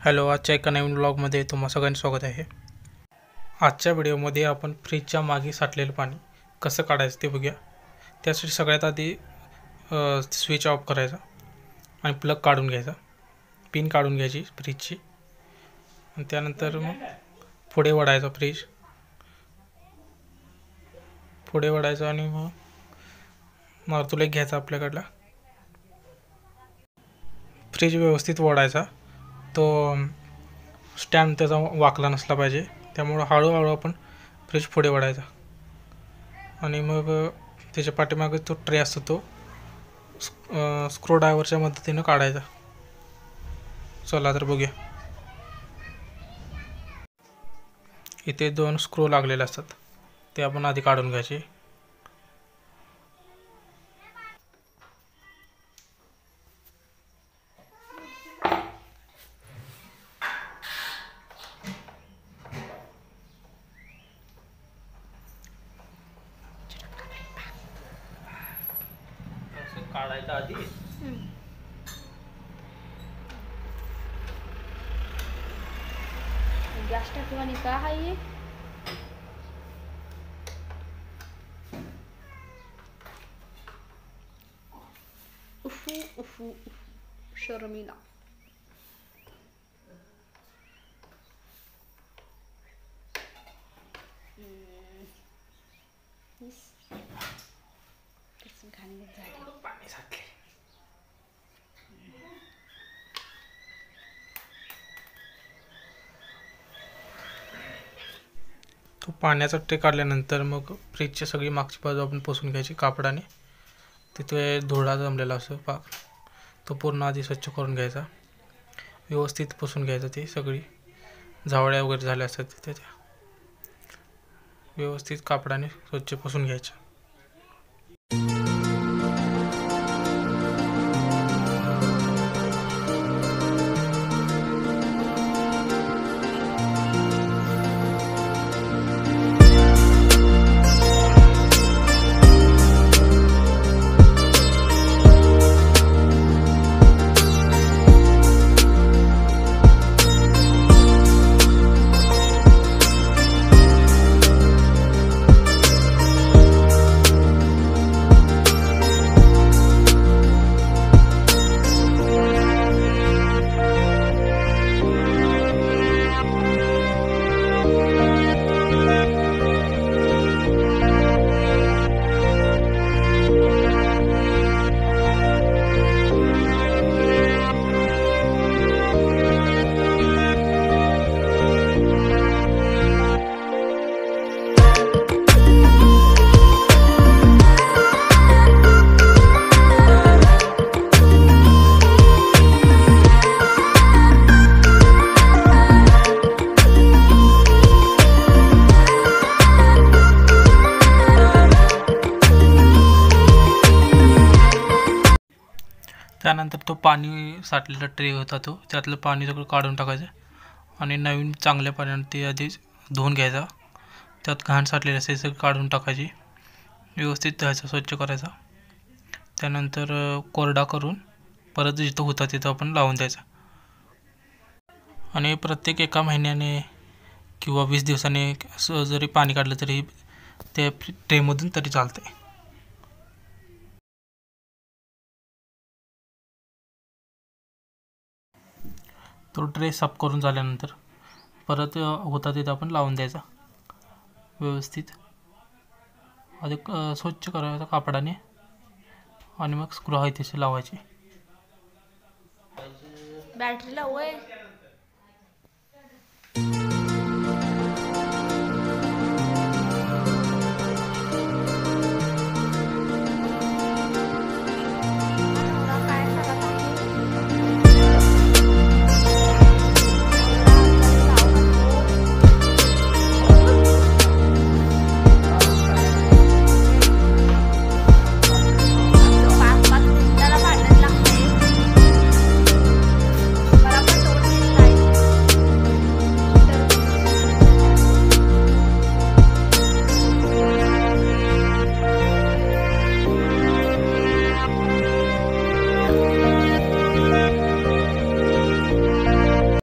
Hello, आजच्या एका नवीन व्लॉगमध्ये तुम्हा सगळ्यांचं स्वागत आहे. आजच्या व्हिडिओमध्ये आपण फ्रीजच्या मागे साठलेलं पाणी कसं काढायचं ते बघूया. त्यासाठी सगळ्यात आधी स्विच ऑफ करायचा आणि प्लग काढून घ्यायचा, पिन काढून घ्यायची फ्रीजची, आणि त्यानंतर मग पुढे वळायचा पुढे वळायचा आणि मग मारतुले घ्यायचा आपल्याकडला. फ्रीज व्यवस्थित वळायचा, तो स्टँड त्याचा वाकला नसला पाहिजे, त्यामुळं हळूहळू आपण फ्रीज पुढे वळायचा आणि मग त्याच्या पाठीमागे तो ट्रे असतो तो स्क्रूड्रायव्हरच्या मदतीनं काढायचा. चला तर बघूया. इथे 2 स्क्रू लागलेले असतात, ते आपण आधी काढून घ्यायचे. काढायचं आधी गॅस टाकीवाणी का आहे. उफू उफू शर्मिला. पाणी साठले. तो पाण्याचा ट्रे काढल्यानंतर मग फ्रीजची सगळी मागची बाजू आपण पुसून घ्यायची कापडाने. तिथे धुळा जमलेला असतो पाक, तो पूर्ण आधी स्वच्छ करून घ्यायचा, व्यवस्थित पुसून घ्यायचं. ते सगळी झावळ्या वगैरे झाल्या असतात तिथे त्या व्यवस्थित कापडाने स्वच्छ पुसून घ्यायच्या. त्यानंतर तो पाणी साठलेला ट्रे होता, तो त्यातलं पाणी सगळं काढून टाकायचं आणि नवीन चांगल्या पाण्याने ते आधीच धुवून घ्यायचा. त्यात घाण साठलेलं असेल सगळं काढून टाकायची, व्यवस्थित धुवायचा, स्वच्छ करायचा. त्यानंतर कोरडा करून परत जिथं होता तिथं आपण लावून द्यायचा. आणि प्रत्येक 1 महिन्याने किंवा 20 दिवसाने असं जरी पाणी काढलं तरी त्या ट्रेमधून तरी चालतंय. तो ट्रे साफ करून झाल्यानंतर परत होता तिथं आपण लावून द्यायचा व्यवस्थित. आधी स्वच्छ करायचा कापडाने आणि मग स्क्रू आहे तसे लावायचे. बॅटरी लावूय.